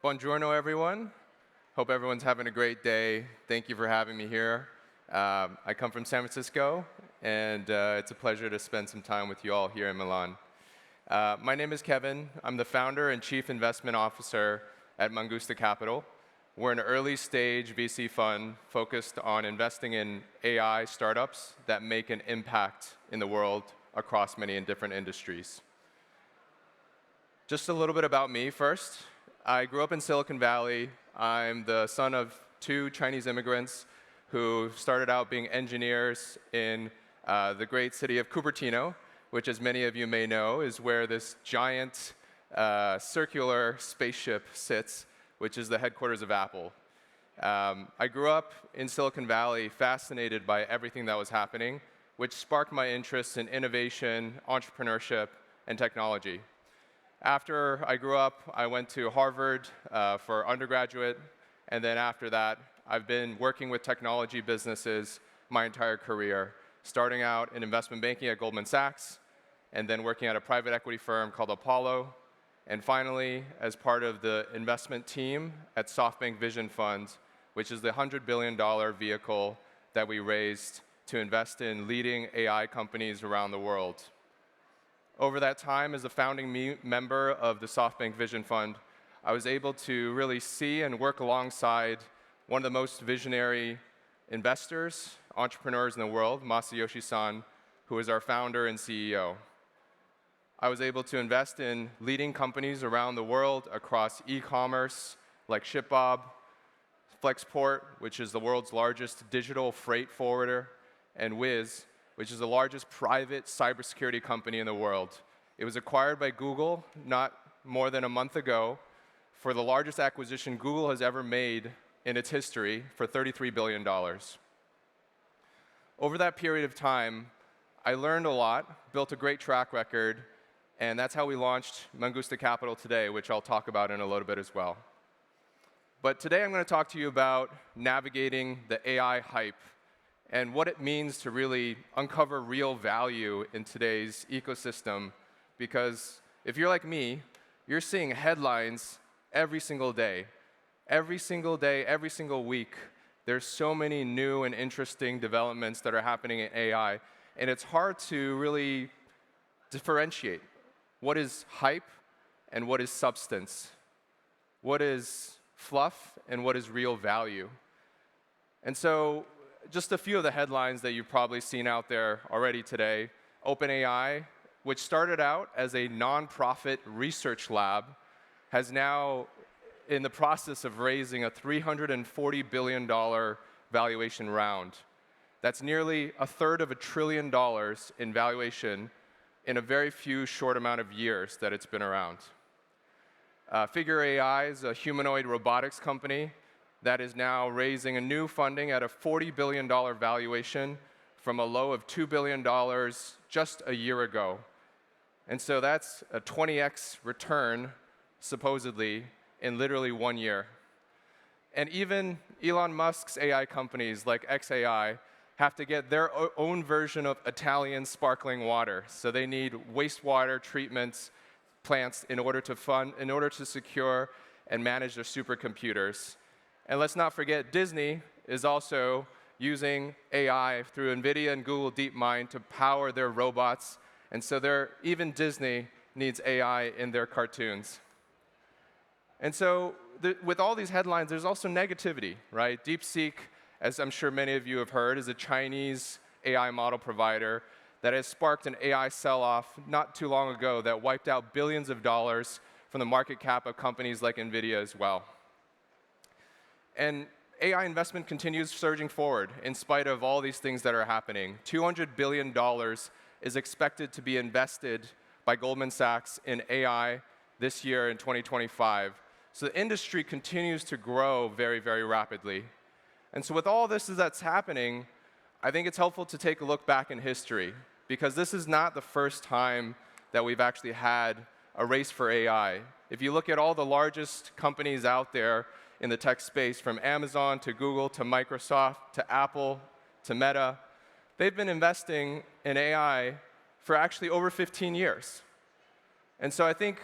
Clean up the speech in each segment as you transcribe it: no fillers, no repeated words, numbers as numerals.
Buongiorno, everyone. Hope everyone's having a great day. Thank you for having me here. I come from San Francisco, and it's a pleasure to spend some time with you all here in Milan. My name is Kevin. I'm the founder and chief investment officer at Mangusta Capital. We're an early-stage VC fund focused on investing in AI startups that make an impact in the world across many different industries. Just a little bit about me first. I grew up in Silicon Valley. I'm the son of two Chinese immigrants who started out being engineers in the great city of Cupertino, which, as many of you may know, is where this giant circular spaceship sits, which is the headquarters of Apple. I grew up in Silicon Valley, fascinated by everything that was happening, which sparked my interest in innovation, entrepreneurship, and technology. After I grew up, I went to Harvard for undergraduate, and then after that, I've been working with technology businesses my entire career, starting out in investment banking at Goldman Sachs, and then working at a private equity firm called Apollo, and finally, as part of the investment team at SoftBank Vision Fund, which is the $100 billion vehicle that we raised to invest in leading AI companies around the world. Over that time, as a founding member of the SoftBank Vision Fund, I was able to really see and work alongside one of the most visionary investors, entrepreneurs in the world, Masayoshi-san, who is our founder and CEO. I was able to invest in leading companies around the world across e-commerce, like ShipBob, Flexport, which is the world's largest digital freight forwarder, and Wiz, which is the largest private cybersecurity company in the world. It was acquired by Google not more than a month ago for the largest acquisition Google has ever made in its history for $33 billion. Over that period of time, I learned a lot, built a great track record, and that's how we launched Mangusta Capital today, which I'll talk about in a little bit as well. But today I'm going to talk to you about navigating the AI hype and what it means to really uncover real value in today's ecosystem. Because if you're like me, you're seeing headlines every single day. Every single day, every single week, there's so many new and interesting developments that are happening in AI. And it's hard to really differentiate what is hype and what is substance, what is fluff and what is real value. And so just a few of the headlines that you've probably seen out there already today. OpenAI, which started out as a nonprofit research lab, has now in the process of raising a $340 billion valuation round. That's nearly a third of $1 trillion in valuation in a very few short amount of years that it's been around. Figure AI is a humanoid robotics company that is now raising a new funding at a $40 billion valuation from a low of $2 billion just a year ago. And so that's a 20x return, supposedly, in literally 1 year. And even Elon Musk's AI companies, like xAI, have to get their own version of Italian sparkling water. So they need wastewater treatment plants in order to secure and manage their supercomputers. And let's not forget, Disney is also using AI through NVIDIA and Google DeepMind to power their robots. And so even Disney needs AI in their cartoons. And so with all these headlines, there's also negativity, right? DeepSeek, as I'm sure many of you have heard, is a Chinese AI model provider that has sparked an AI sell-off not too long ago that wiped out billions of dollars from the market cap of companies like NVIDIA as well. And AI investment continues surging forward in spite of all these things that are happening. $200 billion is expected to be invested by Goldman Sachs in AI this year in 2025. So the industry continues to grow very, very rapidly. And so with all this that's happening, I think it's helpful to take a look back in history, because this is not the first time that we've actually had a race for AI. If you look at all the largest companies out there in the tech space, from Amazon to Google to Microsoft to Apple to Meta, they've been investing in AI for actually over 15 years. And so I think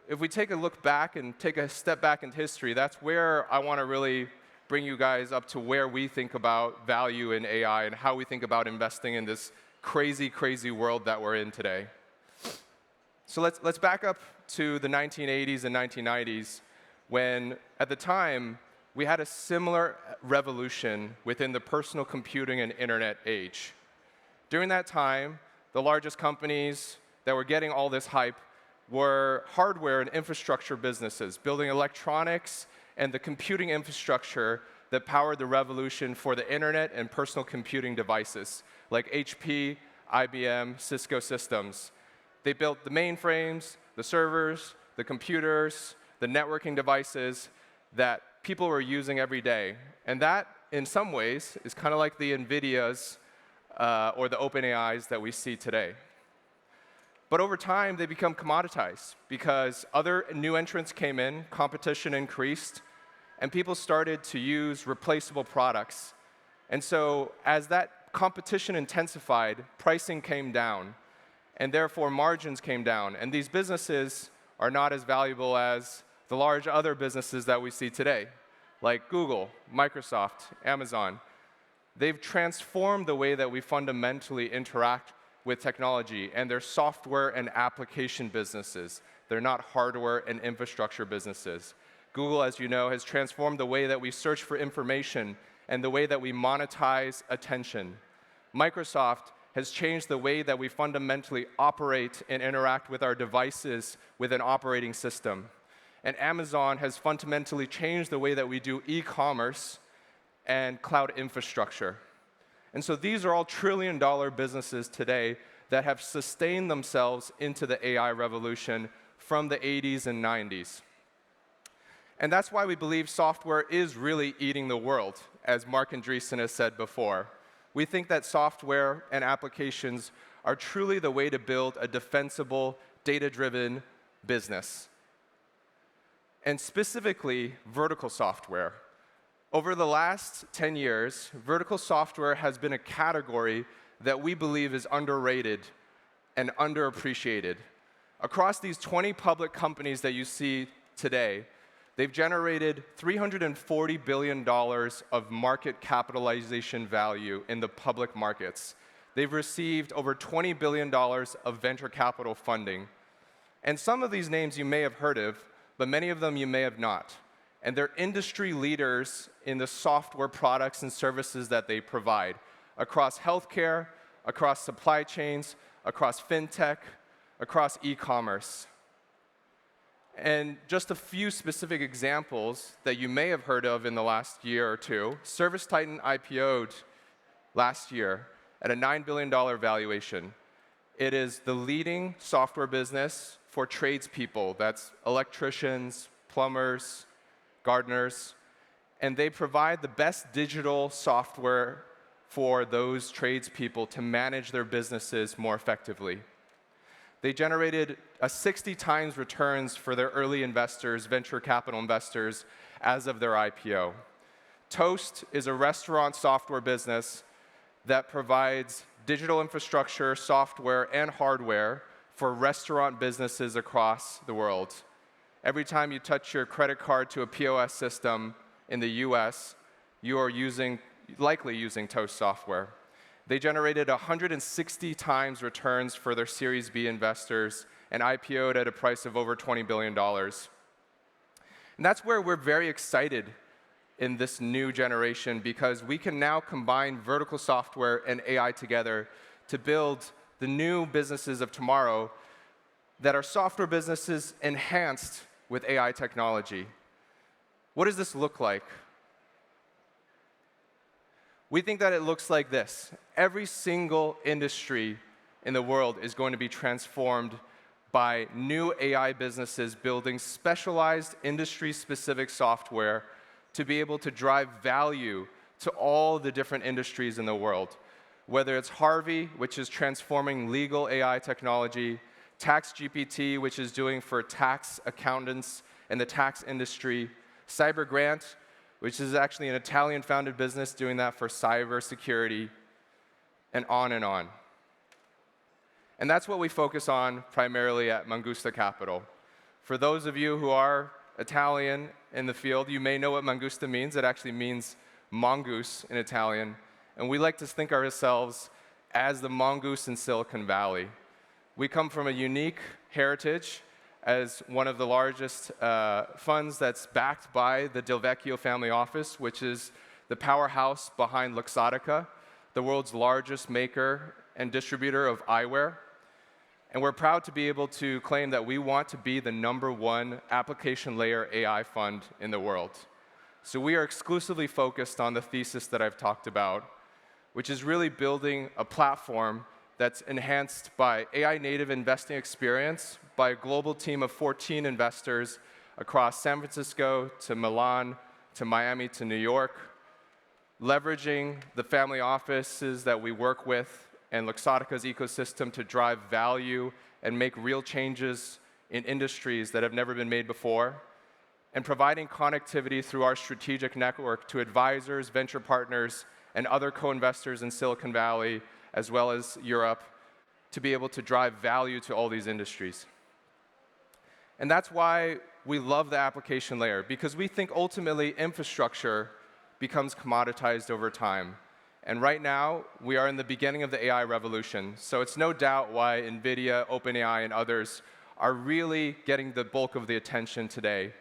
if we take a look back and take a step back into history, that's where I want to really bring you guys up to where we think about value in AI and how we think about investing in this crazy, crazy world that we're in today. So let's back up to the 1980s and 1990s, when, at the time, we had a similar revolution within the personal computing and internet age. During that time, the largest companies that were getting all this hype were hardware and infrastructure businesses, building electronics and the computing infrastructure that powered the revolution for the internet and personal computing devices, like HP, IBM, Cisco systems. They built the mainframes, the servers, the computers, the networking devices that people were using every day. And that, in some ways, is kind of like the NVIDIAs or the OpenAIs that we see today. But over time, they become commoditized because other new entrants came in, competition increased, and people started to use replaceable products. And so as that competition intensified, pricing came down, and therefore margins came down. And these businesses are not as valuable as the large other businesses that we see today, like Google, Microsoft, Amazon. They've transformed the way that we fundamentally interact with technology, and they're software and application businesses. They're not hardware and infrastructure businesses. Google, as you know, has transformed the way that we search for information and the way that we monetize attention. Microsoft has changed the way that we fundamentally operate and interact with our devices with an operating system. And Amazon has fundamentally changed the way that we do e-commerce and cloud infrastructure. And so these are all trillion-dollar businesses today that have sustained themselves into the AI revolution from the 80s and 90s. And that's why we believe software is really eating the world, as Mark Andreessen has said before. We think that software and applications are truly the way to build a defensible, data-driven business. And specifically, vertical software. Over the last 10 years, vertical software has been a category that we believe is underrated and underappreciated. Across these 20 public companies that you see today, they've generated $340 billion of market capitalization value in the public markets. They've received over $20 billion of venture capital funding. And some of these names you may have heard of, but many of them you may have not. And they're industry leaders in the software products and services that they provide across healthcare, across supply chains, across fintech, across e-commerce. And just a few specific examples that you may have heard of in the last year or two. ServiceTitan IPO'd last year at a $9 billion valuation. It is the leading software business for tradespeople. That's electricians, plumbers, gardeners, and they provide the best digital software for those tradespeople to manage their businesses more effectively. They generated a 60 times returns for their early investors, venture capital investors, as of their IPO. Toast is a restaurant software business that provides digital infrastructure, software, and hardware for restaurant businesses across the world. Every time you touch your credit card to a POS system in the US, you are likely using Toast software. They generated 160 times returns for their Series B investors and IPO'd at a price of over $20 billion. And that's where we're very excited in this new generation, because we can now combine vertical software and AI together to build the new businesses of tomorrow that are software businesses enhanced with AI technology. What does this look like? We think that it looks like this. Every single industry in the world is going to be transformed by new AI businesses building specialized industry-specific software to be able to drive value to all the different industries in the world. Whether it's Harvey, which is transforming legal AI technology, TaxGPT, which is doing for tax accountants and the tax industry, CyberGrant, which is actually an Italian-founded business doing that for cybersecurity, and on and on. And that's what we focus on primarily at Mangusta Capital. For those of you who are Italian in the field, you may know what Mangusta means. It actually means mongoose in Italian. And we like to think of ourselves as the mongoose in Silicon Valley. We come from a unique heritage as one of the largest funds that's backed by the Del Vecchio family office, which is the powerhouse behind Luxottica, the world's largest maker and distributor of eyewear. And we're proud to be able to claim that we want to be the #1 application layer AI fund in the world. So we are exclusively focused on the thesis that I've talked about, which is really building a platform that's enhanced by AI native investing experience by a global team of 14 investors across San Francisco to Milan to Miami to New York, leveraging the family offices that we work with and Luxottica's ecosystem to drive value and make real changes in industries that have never been made before, and providing connectivity through our strategic network to advisors, venture partners, and other co-investors in Silicon Valley, as well as Europe, to be able to drive value to all these industries. And that's why we love the application layer, because we think ultimately infrastructure becomes commoditized over time. And right now, we are in the beginning of the AI revolution. So it's no doubt why NVIDIA, OpenAI, and others are really getting the bulk of the attention today.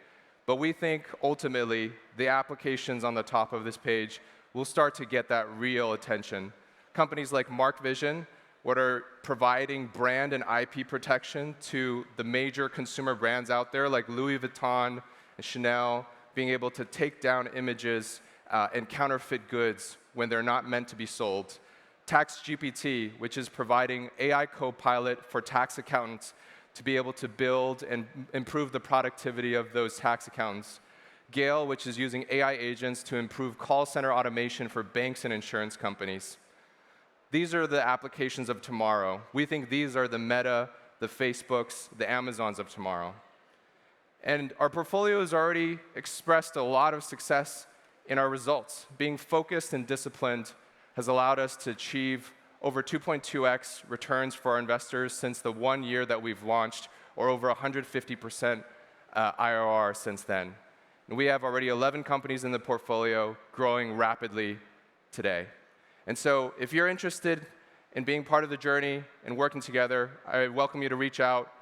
But we think, ultimately, the applications on the top of this page will start to get that real attention. Companies like Mark Vision, what are providing brand and IP protection to the major consumer brands out there, like Louis Vuitton and Chanel, being able to take down images and counterfeit goods when they're not meant to be sold. TaxGPT, which is providing AI Copilot for tax accountants to be able to build and improve the productivity of those tax accountants. Gale, which is using AI agents to improve call center automation for banks and insurance companies. These are the applications of tomorrow. We think these are the Meta, the Facebooks, the Amazons of tomorrow. And our portfolio has already expressed a lot of success in our results. Being focused and disciplined has allowed us to achieve over 2.2x returns for our investors since the 1 year that we've launched, or over 150% IRR since then. And we have already 11 companies in the portfolio growing rapidly today. And so if you're interested in being part of the journey and working together, I welcome you to reach out.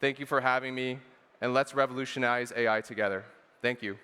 Thank you for having me, and let's revolutionize AI together. Thank you.